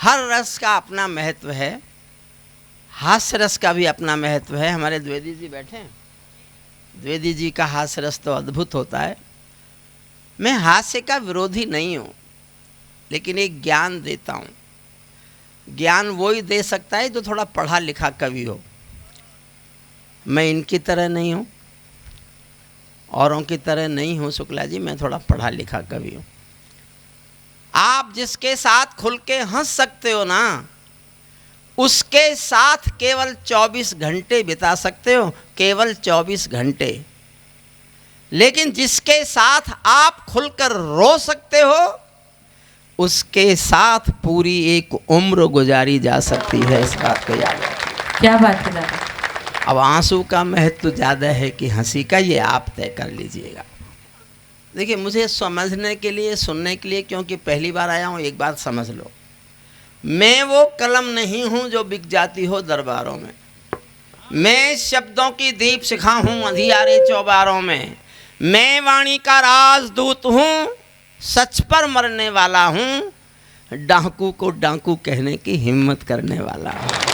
हर रस का अपना महत्व है, हास्य रस का भी अपना महत्व है। हमारे द्विवेदी जी बैठे हैं, द्विवेदी जी का हास्य रस तो अद्भुत होता है। मैं हास्य का विरोधी नहीं हूँ, लेकिन एक ज्ञान देता हूँ। ज्ञान वो ही दे सकता है जो थोड़ा पढ़ा लिखा कवि हो। मैं इनकी तरह नहीं हूँ, औरों की तरह नहीं हूँ शुक्ला जी, मैं थोड़ा पढ़ा लिखा कवि हूँ। आप जिसके साथ खुल के हंस सकते हो ना, उसके साथ केवल 24 घंटे बिता सकते हो, केवल 24 घंटे। लेकिन जिसके साथ आप खुलकर रो सकते हो, उसके साथ पूरी एक उम्र गुजारी जा सकती है। इस बात को याद रखिए। क्या बात है दादा। अब आंसू का महत्व ज़्यादा है कि हंसी का, ये आप तय कर लीजिएगा। देखिए, मुझे समझने के लिए, सुनने के लिए, क्योंकि पहली बार आया हूँ, एक बात समझ लो, मैं वो कलम नहीं हूँ जो बिक जाती हो दरबारों में। मैं शब्दों की दीप शिखा हूँ अंधियारे चौबारों में। मैं वाणी का राजदूत हूँ, सच पर मरने वाला हूँ, डाकू को डाकू कहने की हिम्मत करने वाला हूँ।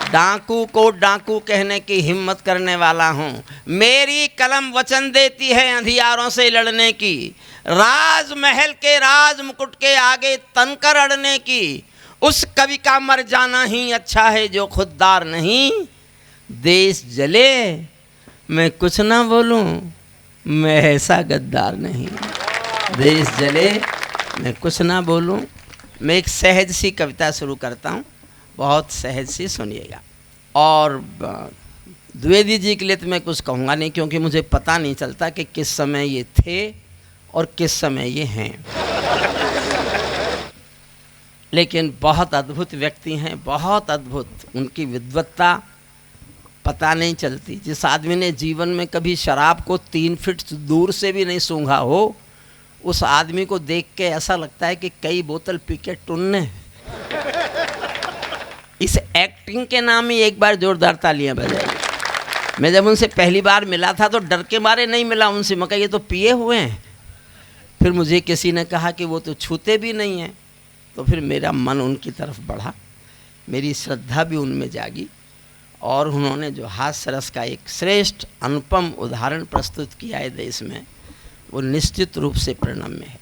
डाकू को डाकू कहने की हिम्मत करने वाला हूँ। मेरी कलम वचन देती है अंधियारों से लड़ने की, राजमहल के राज मुकुट के आगे तनकर अड़ने की। उस कवि का मर जाना ही अच्छा है जो खुददार नहीं। देश जले मैं कुछ ना बोलूं, मैं ऐसा गद्दार नहीं। देश जले मैं कुछ ना बोलूं। मैं एक सहज सी कविता शुरू करता हूं, बहुत सहज सी, सुनिएगा। और द्विवेदी जी के लिए तो मैं कुछ कहूँगा नहीं, क्योंकि मुझे पता नहीं चलता कि किस समय ये थे और किस समय ये हैं। लेकिन बहुत अद्भुत व्यक्ति हैं, बहुत अद्भुत। उनकी विद्वत्ता पता नहीं चलती। जिस आदमी ने जीवन में कभी शराब को 3 फीट दूर से भी नहीं सूंघा हो, उस आदमी को देख के ऐसा लगता है कि कई बोतल पी के टुन्ने। इस एक्टिंग के नाम ही एक बार जोरदार तालियां बजाइए। मैं जब उनसे पहली बार मिला था तो डर के मारे नहीं मिला उनसे, मैं कहा ये तो पिए हुए हैं। फिर मुझे किसी ने कहा कि वो तो छूते भी नहीं हैं। तो फिर मेरा मन उनकी तरफ बढ़ा, मेरी श्रद्धा भी उनमें जागी, और उन्होंने जो हास्य रस का एक श्रेष्ठ अनुपम उदाहरण प्रस्तुत किया है देश में, वो निश्चित रूप से प्रणम्य है।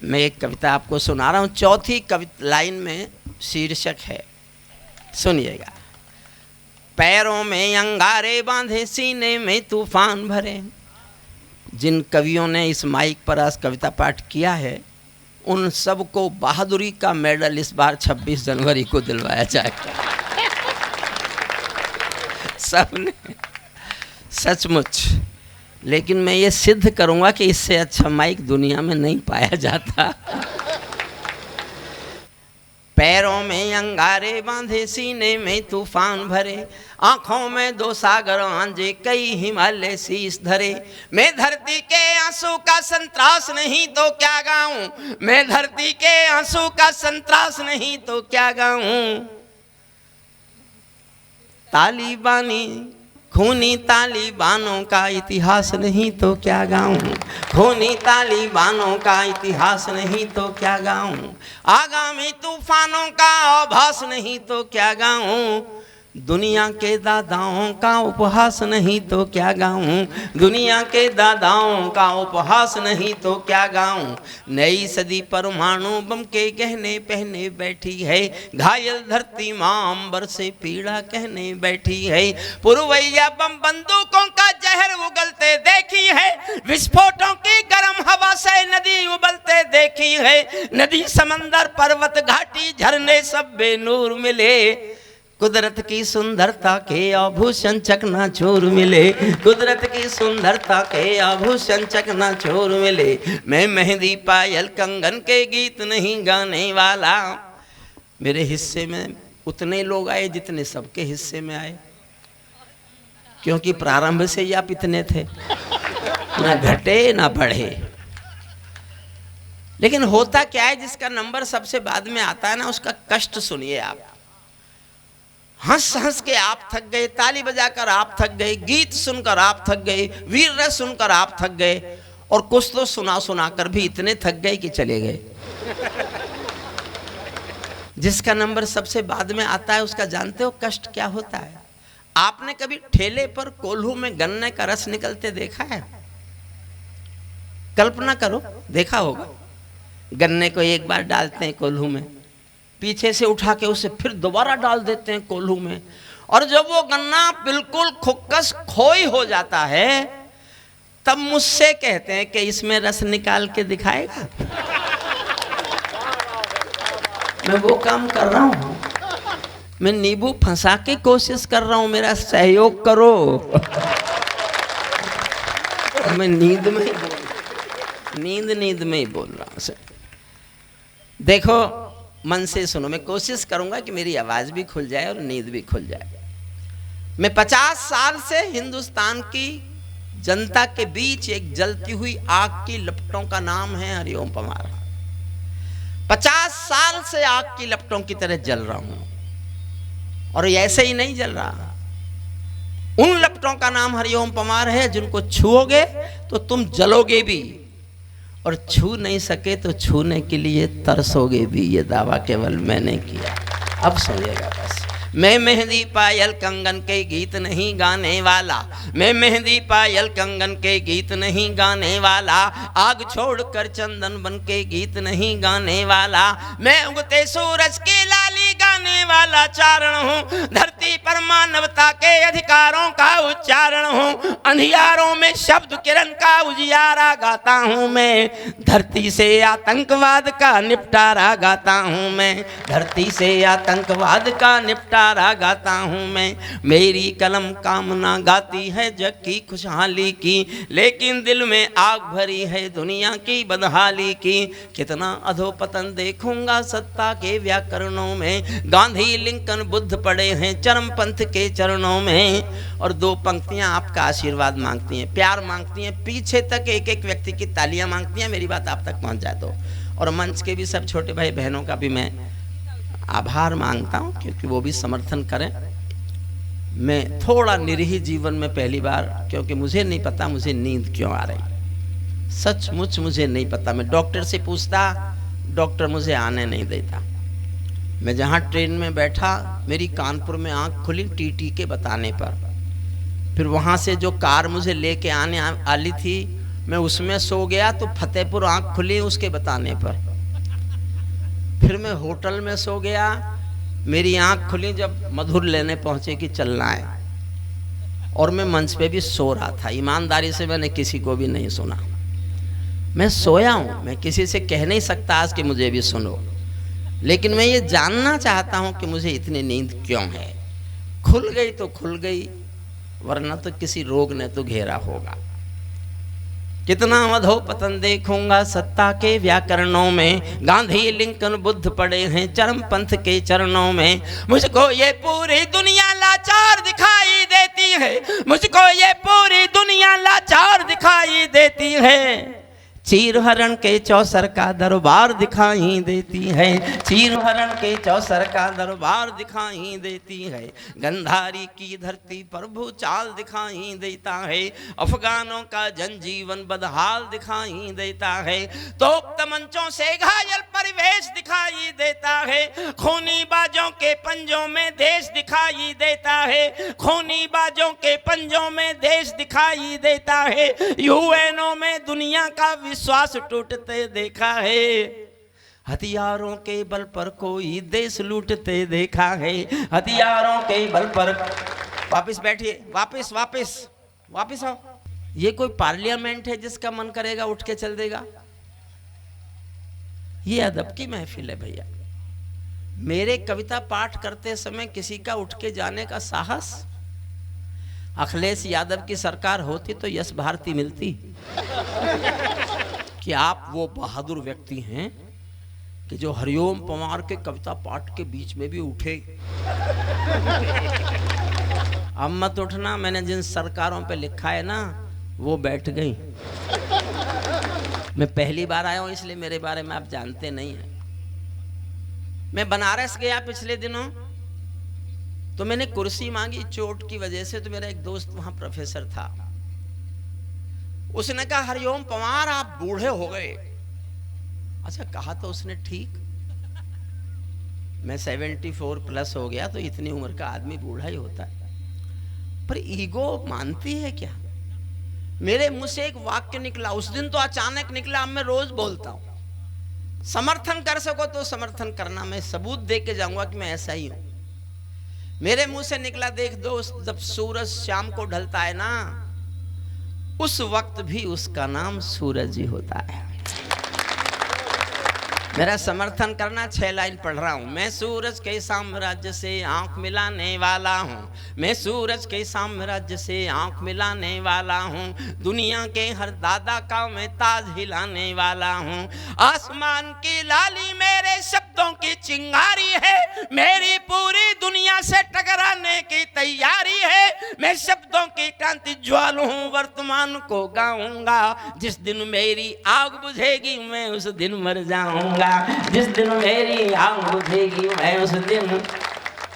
मैं एक कविता आपको सुना रहा हूँ। चौथी लाइन में शीर्षक है, सुनिएगा। पैरों में अंगारे बांधे, सीने में तूफान भरे। जिन कवियों ने इस माइक पर आज कविता पाठ किया है, उन सबको बहादुरी का मेडल इस बार 26 जनवरी को दिलवाया जाएगा। सबने, सचमुच। लेकिन मैं ये सिद्ध करूंगा कि इससे अच्छा माइक दुनिया में नहीं पाया जाता। पैरों में अंगारे बांधे, सीने में तूफान भरे, आंखों में 2 सागर आंजे, कई हिमालय शीश धरे। मैं धरती के आंसू का संतरास नहीं तो क्या गाऊं, मैं धरती के आंसू का संतरास नहीं तो क्या गाऊं। तालिबानी खूनी तालिबानों का इतिहास नहीं तो क्या गाऊं, खूनी तालिबानों का इतिहास नहीं तो क्या गाऊं। आगामी तूफानों का आभास नहीं तो क्या गाऊं, दुनिया के दादाओं का उपहास नहीं तो क्या गाऊं, दुनिया के दादाओं का उपहास नहीं तो क्या गाऊं। नई सदी परमाणु बम के गहने पहने बैठी है, घायल धरती माँ अंबर से पीड़ा कहने बैठी है। पुरवैया बम बंदूकों का जहर उगलते देखी है, विस्फोटों की गर्म हवा से नदी उबलते देखी है। नदी समंदर पर्वत घाटी झरने सब बेनूर मिले, कुदरत की सुंदरता के आभूषण चकनाचूर मिले, कुदरत की सुंदरता के आभूषण चकनाचूर मिले। मैं मेहंदी पायल कंगन के गीत नहीं गाने वाला। मेरे हिस्से में उतने लोग आए जितने सबके हिस्से में आए, क्योंकि प्रारंभ से ही आप इतने थे, ना घटे ना बढ़े। लेकिन होता क्या है, जिसका नंबर सबसे बाद में आता है ना, उसका कष्ट सुनिए आप। हंस हंस के आप थक गए, ताली बजाकर आप थक गए, गीत सुनकर आप थक गए, वीर रस सुनकर आप थक गए, और कुछ तो सुना सुना कर भी इतने थक गए कि चले गए। जिसका नंबर सबसे बाद में आता है उसका जानते हो कष्ट क्या होता है? आपने कभी ठेले पर कोल्हू में गन्ने का रस निकलते देखा है? कल्पना करो, देखा होगा। गन्ने को एक बार डालते हैं कोल्हू में, पीछे से उठा के उसे फिर दोबारा डाल देते हैं कोल्हू में, और जब वो गन्ना बिल्कुल खुक्कस खोई हो जाता है तब मुझसे कहते हैं कि इसमें रस निकाल के दिखाएगा। मैं वो काम कर रहा हूं, मैं नींबू फंसा के कोशिश कर रहा हूं, मेरा सहयोग करो। मैं नींद में ही बोल रहा हूं। देखो, मन से सुनो, मैं कोशिश करूंगा कि मेरी आवाज भी खुल जाए और नींद भी खुल जाए। मैं 50 साल से हिंदुस्तान की जनता के बीच एक जलती हुई आग की लपटों का नाम है हरिओम पंवार। 50 साल से आग की लपटों की तरह जल रहा हूं, और ऐसे ही नहीं जल रहा। उन लपटों का नाम हरिओम पंवार है जिनको छुओगे तो तुम जलोगे भी, और छू नहीं सके तो छूने के लिए तरसोगे भी। ये दावा केवल मैंने किया। अब सुनिएगा बस। मैं मेहंदी पायल कंगन के गीत नहीं गाने वाला, मैं मेहंदी पायल कंगन के गीत नहीं गाने वाला, आग छोड़कर चंदन बन के गीत नहीं गाने वाला, मैं उगते सूरज की लाली गाने वाला चारण हूँ, धरती पर मानवता के अधिकारों का उच्चारण हूँ, अंधियारों में शब्द किरण का उजियारा गाता हूँ मैं, धरती से आतंकवाद का निपटारा गाता हूँ मैं, धरती से आतंकवाद का निपटारा गाता हूँ मैं। मेरी कलम कामना गाती है जग की खुशहाली की, लेकिन दिल में आग भरी है दुनिया की बदहाली की। कितना अधोपतन देखूंगा सत्ता के व्याकरणों में, गांधी लिंकन बुद्ध पड़े हैं चरमपंथ के चरणों में। और 2 पंक्तियां आपका आशीर्वाद मांगती हैं, प्यार मांगती हैं, पीछे तक एक एक व्यक्ति की तालियां मांगती हैं, मेरी बात आप तक पहुंच जाए तो। और मंच के भी सब छोटे भाई बहनों का भी मैं आभार मांगता हूं, क्योंकि वो भी समर्थन करें। मैं थोड़ा निरीह जीवन में पहली बार, क्योंकि मुझे नहीं पता मुझे नींद क्यों आ रही, सचमुच मुझे नहीं पता। मैं डॉक्टर से पूछता, डॉक्टर मुझे आने नहीं देता। मैं जहां ट्रेन में बैठा, मेरी कानपुर में आंख खुली टीटी के बताने पर, फिर वहां से जो कार मुझे लेके आने वाली थी मैं उसमें सो गया तो फतेहपुर आंख खुली उसके बताने पर, फिर मैं होटल में सो गया, मेरी आंख खुली जब मधुर लेने पहुंचे कि चलना है, और मैं मंच पे भी सो रहा था। ईमानदारी से मैंने किसी को भी नहीं सुना, मैं सोया हूं। मैं किसी से कह नहीं सकता आज कि मुझे भी सुनो, लेकिन मैं ये जानना चाहता हूं कि मुझे इतनी नींद क्यों है। खुल गई तो खुल गई, वरना तो किसी रोग ने तो घेरा होगा। कितना अधोपतन देखूंगा सत्ता के व्याकरणों में, गांधी लिंकन बुद्ध पड़े हैं चरमपंथ के चरणों में। मुझको ये पूरी दुनिया लाचार दिखाई देती है, मुझको ये पूरी दुनिया लाचार दिखाई देती है। चीर हरण के चौसर का दरबार दिखाई देती है, चीर हरण के चौसर का दरबार दिखाई देती है। गंधारी की धरती पर भूचाल दिखाई देता है, अफगानों का जनजीवन बदहाल दिखाई देता है। तोप तमंचों से घायल परिवेश दिखाई देता है, खूनी बाजों के पंजों में देश दिखाई देता है, खूनी बाजों के पंजों में देश दिखाई देता है। यूएनओ में दुनिया का विश्वास टूटते देखा है, हथियारों के बल पर कोई देश लूटते देखा है, हथियारों के बल पर। वापस बैठिए, वापस वापस वापस आओ। ये कोई पार्लियामेंट है जिसका मन करेगा उठ के चल देगा? ये अदब की महफिल है भैया। मेरे कविता पाठ करते समय किसी का उठ के जाने का साहस? अखिलेश यादव की सरकार होती तो यश भारती मिलती कि आप वो बहादुर व्यक्ति हैं कि जो हरिओम पंवार के कविता पाठ के बीच में भी उठे। अब मत उठना, मैंने जिन सरकारों पे लिखा है ना वो बैठ गई। मैं पहली बार आया हूं इसलिए मेरे बारे में आप जानते नहीं हैं। मैं बनारस गया पिछले दिनों, तो मैंने कुर्सी मांगी चोट की वजह से, तो मेरा एक दोस्त वहां प्रोफेसर था, उसने कहा हरिओम पंवार आप बूढ़े हो गए। अच्छा कहा तो उसने ठीक, मैं 74 प्लस हो गया, तो इतनी उम्र का आदमी बूढ़ा ही होता है। पर ईगो मानती है क्या? मेरे मुंह से एक वाक्य निकला, उस दिन तो अचानक निकला, अब मैं रोज बोलता हूं। समर्थन कर सको तो समर्थन करना, मैं सबूत दे के जाऊंगा कि मैं ऐसा ही हूं। मेरे मुंह से निकला, देख दोस्त, जब सूरज शाम को ढलता है ना, उस वक्त भी उसका नाम सूरज ही होता है। मेरा समर्थन करना, 6 लाइन पढ़ रहा हूं। मैं सूरज के साम्राज्य से आंख मिलाने वाला हूं, मैं सूरज के साम्राज्य से आंख मिलाने वाला हूं, दुनिया के हर दादा का मैं ताज हिलाने वाला हूं। आसमान की लाली मेरे शब्दों की चिंगारी है, मेरी पूरी दुनिया से टकराने की तैयारी है। मैं शब्दों की क्रांति ज्वाल हूं, वर्तमान को गाऊंगा। जिस दिन मेरी आग बुझेगी मैं उस दिन मर जाऊंगा, जिस दिन मेरी आग बुझेगी मैं उस दिन।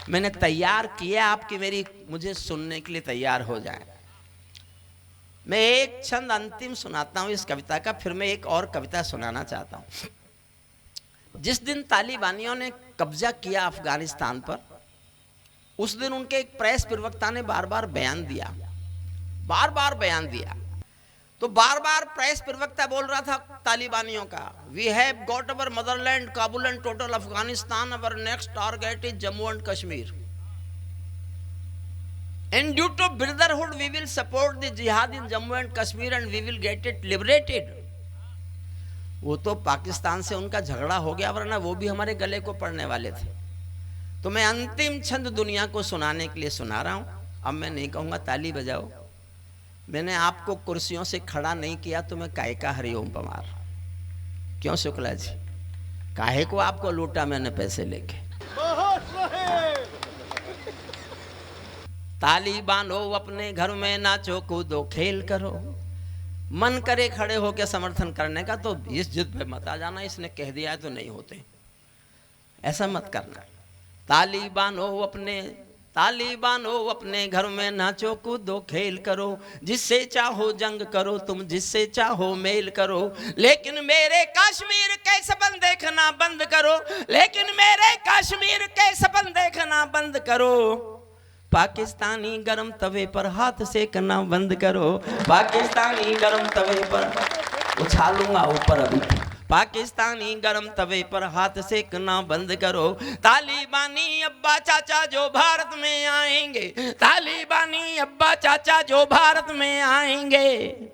मैंने तैयार किया आपकी मेरी मुझे सुनने के लिए तैयार हो जाए। मैं एक छंद अंतिम सुनाता हूं इस कविता का, फिर मैं एक और कविता सुनाना चाहता हूं। जिस दिन तालिबानियों ने कब्जा किया अफगानिस्तान पर, उस दिन उनके एक प्रेस प्रवक्ता ने बार बार बयान दिया, तो बार बार प्रेस प्रवक्ता बोल रहा था तालिबानियों का, we have got our motherland, Kabul and total Afghanistan, our next target is Jammu and Kashmir, and due to brotherhood we will support the jihad in Jammu and Kashmir and we will get it liberated. वो तो पाकिस्तान से उनका झगड़ा हो गया, वरना वो भी हमारे गले को पड़ने वाले थे। तो मैं अंतिम छंद दुनिया को सुनाने के लिए सुना रहा हूं। अब मैं नहीं कहूंगा ताली बजाओ, मैंने आपको कुर्सियों से खड़ा नहीं किया, तो मैं काहे का हरिओम पमार। क्यों शुक्ला जी, काहे को आपको लूटा मैंने पैसे लेके। ताली बांधो अपने घर में, नाचो कूदो खेल करो, मन करे खड़े होकर समर्थन करने का, तो इस जिद पे मत आ जाना इसने कह दिया है तो नहीं होते, ऐसा मत करना। ताली बांधो अपने घर में, नाचो कूदो खेल करो, जिससे चाहो जंग करो तुम, जिससे चाहो मेल करो, लेकिन मेरे कश्मीर के सपन देखना बंद करो, लेकिन मेरे कश्मीर के सपन देखना बंद करो। पाकिस्तानी गरम तवे पर हाथ सेकना बंद करो, पाकिस्तानी गरम तवे पर उछालूंगा ऊपर अभी, पाकिस्तानी गरम तवे पर हाथ सेकना बंद करो। तालिबानी अब्बा चाचा जो भारत में आएंगे, तालिबानी अब्बा चाचा जो भारत में आएंगे,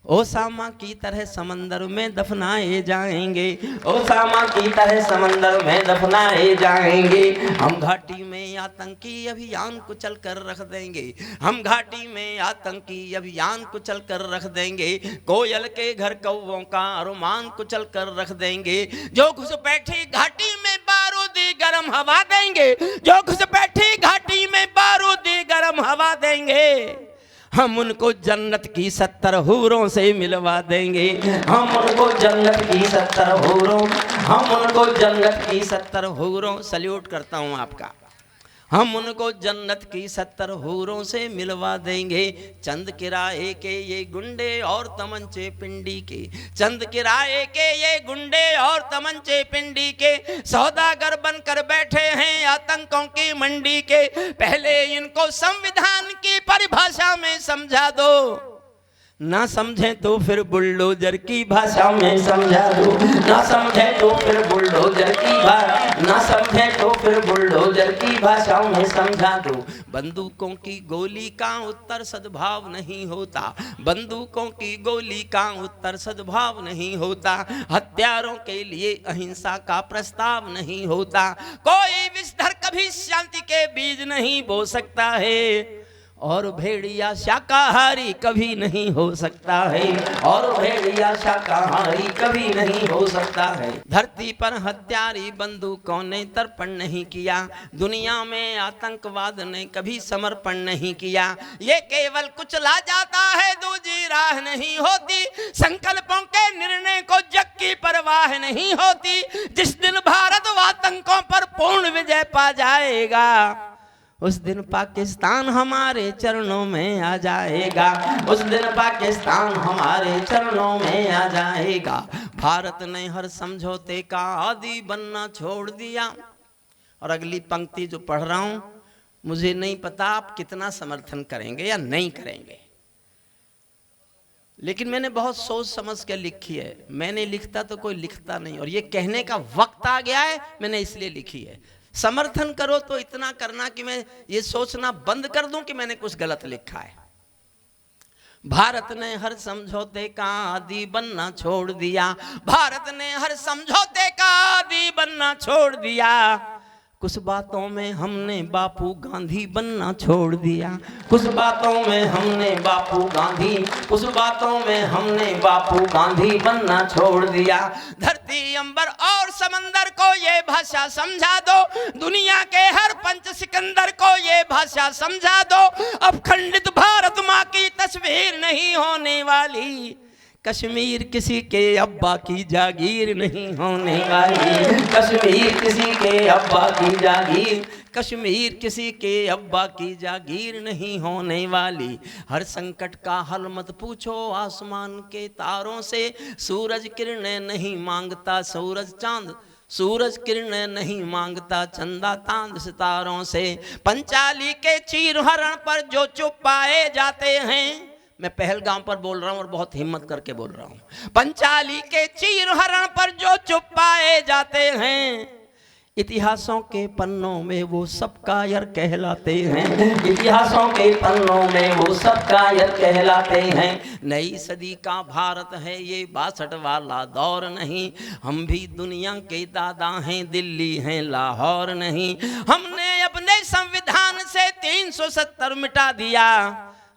ओसामा की तरह समंदर में दफनाए जाएंगे, ओसामा की तरह समंदर में दफनाए जाएंगे। हम घाटी में आतंकी अभियान कुचल कर रख देंगे, हम घाटी में आतंकी अभियान कुचल कर रख देंगे, कोयल के घर कौवों का अरमान कुचल कर रख देंगे। जो घुसपैठी घाटी में बारूदी गरम हवा देंगे, जो घुसपैठी घाटी में बारूदी गरम हवा देंगे, हम उनको जन्नत की 70 हूरों से मिलवा देंगे, हम उनको जन्नत की 70 हूरों, हम उनको जन्नत की 70 हूरों, सल्यूट करता हूँ आपका, हम उनको जन्नत की 70 हूरों से मिलवा देंगे। चंद किराए के ये गुंडे और तमंचे पिंडी के, चंद किराए के ये गुंडे और तमंचे पिंडी के, सौदागर बनकर बैठे हैं आतंकों की मंडी के। पहले इनको संविधान की परिभाषा में समझा दो, ना समझे तो फिर बुलडोजर की भाषा में समझा दो, ना समझे तो फिर बुलडोजर की भाषा, ना समझे तो फिर बुलडोजर की भाषा में समझा दो। बंदूकों की गोली का उत्तर सद्भाव नहीं होता, बंदूकों की गोली का उत्तर सद्भाव नहीं होता, हत्यारों के लिए अहिंसा का प्रस्ताव नहीं होता। कोई विषधर कभी शांति के बीज नहीं बो सकता है, और भेड़िया शाकाहारी कभी नहीं हो सकता है, और भेड़िया शाकाहारी कभी नहीं हो सकता है। धरती पर हत्यारी बंदूकों ने तर्पण नहीं किया, दुनिया में आतंकवाद ने कभी समर्पण नहीं किया। ये केवल कुचला जाता है, दूसरी राह नहीं होती, संकल्पों के निर्णय को जग की परवाह नहीं होती। जिस दिन भारत आतंकों पर पूर्ण विजय पा जाएगा, उस दिन पाकिस्तान हमारे चरणों में आ जाएगा, उस दिन पाकिस्तान हमारे चरणों में आ जाएगा। भारत ने हर समझौते का आदी बनना छोड़ दिया, और अगली पंक्ति जो पढ़ रहा हूं, मुझे नहीं पता आप कितना समर्थन करेंगे या नहीं करेंगे, लेकिन मैंने बहुत सोच समझ के लिखी है। मैंने लिखता तो कोई लिखता नहीं, और ये कहने का वक्त आ गया है, मैंने इसलिए लिखी है। समर्थन करो तो इतना करना कि मैं ये सोचना बंद कर दूं कि मैंने कुछ गलत लिखा है। भारत ने हर समझौते का आदी बनना छोड़ दिया, भारत ने हर समझौते का आदी बनना छोड़ दिया। कुछ बातों में हमने बापू गांधी बनना छोड़ दिया, कुछ बातों में हमने बापू गांधी, कुछ बातों में हमने बापू गांधी बनना छोड़ दिया। धरती अंबर और समंदर को ये भाषा समझा दो, दुनिया के हर पंच सिकंदर को ये भाषा समझा दो। अब खंडित भारत माँ की तस्वीर नहीं होने वाली, कश्मीर किसी के अब्बा की जागीर नहीं होने वाली, कश्मीर किसी के अब्बा की जागीर, कश्मीर किसी के अब्बा की जागीर नहीं होने वाली। हर संकट का हल मत पूछो आसमान के तारों से, सूरज किरणें नहीं मांगता सूरज चांद, सूरज किरणें नहीं मांगता चंदा तांद सितारों से। पंचाली के चीर हरण पर जो चुप पाए जाते हैं, मैं पहलगाम पर बोल रहा हूं और बहुत हिम्मत करके बोल रहा हूं। पंचाली के चीर हरण पर जो चुप पाए जाते हैं, इतिहासों के पन्नों में वो सब कायर कहलाते हैं, इतिहासों के पन्नों में वो सब कायर कहलाते हैं। नई सदी का भारत है ये 62 वाला दौर नहीं, हम भी दुनिया के दादा हैं, दिल्ली हैं लाहौर नहीं। हमने अपने संविधान से 370 मिटा दिया,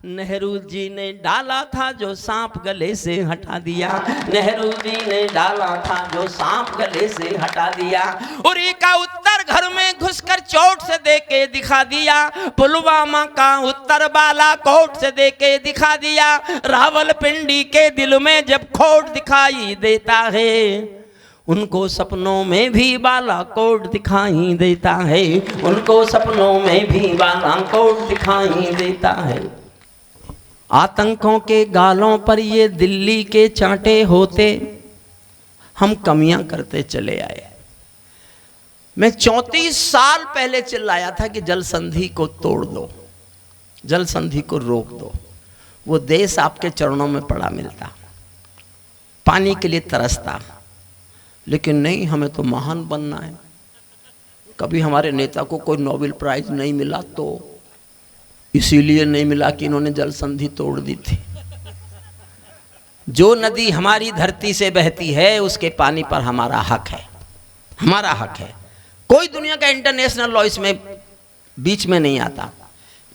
नेहरू जी ने डाला था जो सांप गले से हटा दिया, नेहरू जी ने डाला था जो सांप गले से हटा दिया। उरी का उत्तर घर में घुसकर चोट से देके दिखा दिया, पुलवामा का उत्तर बालाकोट से देके दिखा दिया। रावलपिंडी के दिल में जब खोट दिखाई देता है, उनको सपनों में भी बालाकोट दिखाई देता है, उनको सपनों में भी बालाकोट दिखाई देता है। आतंकों के गालों पर ये दिल्ली के चांटे होते, हम कमियां करते चले आए। मैं 34 साल पहले चिल्लाया था कि जल संधि को तोड़ दो, जल संधि को रोक दो। वो देश आपके चरणों में पड़ा मिलता, पानी के लिए तरसता, लेकिन नहीं, हमें तो महान बनना है। कभी हमारे नेता को कोई नोबेल प्राइज नहीं मिला तो इसीलिए नहीं मिला कि इन्होंने जल संधि तोड़ दी थी। जो नदी हमारी धरती से बहती है उसके पानी पर हमारा हक है, हमारा हक है। कोई दुनिया का इंटरनेशनल लॉ इसमें बीच में नहीं आता।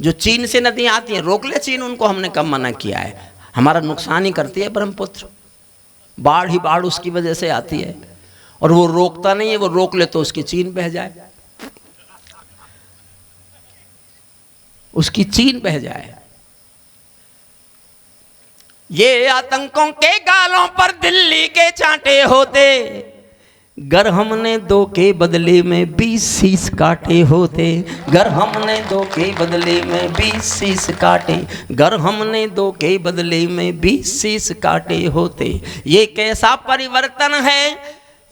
जो चीन से नदियां आती हैं, रोक ले चीन, उनको हमने कब मना किया है? हमारा नुकसान ही करती है ब्रह्मपुत्र, बाढ़ ही बाढ़ उसकी वजह से आती है, और वो रोकता नहीं है। वो रोक ले तो उसकी चीन बह जाए, उसकी चीन बह जाए। ये आतंकों के गालों पर दिल्ली के चांटे होते, गर हमने 2 के बदले में 20 शीश काटे होते, गर हमने 2 के बदले में 20 शीश काटे, गर हमने 2 के बदले में 20 शीश काटे होते। ये कैसा परिवर्तन है,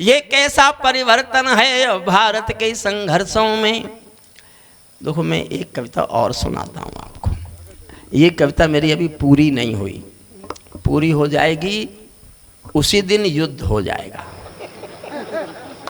ये कैसा परिवर्तन है भारत के संघर्षों में। देखो, मैं एक कविता और सुनाता हूँ आपको। ये कविता मेरी अभी पूरी नहीं हुई, पूरी हो जाएगी उसी दिन युद्ध हो जाएगा।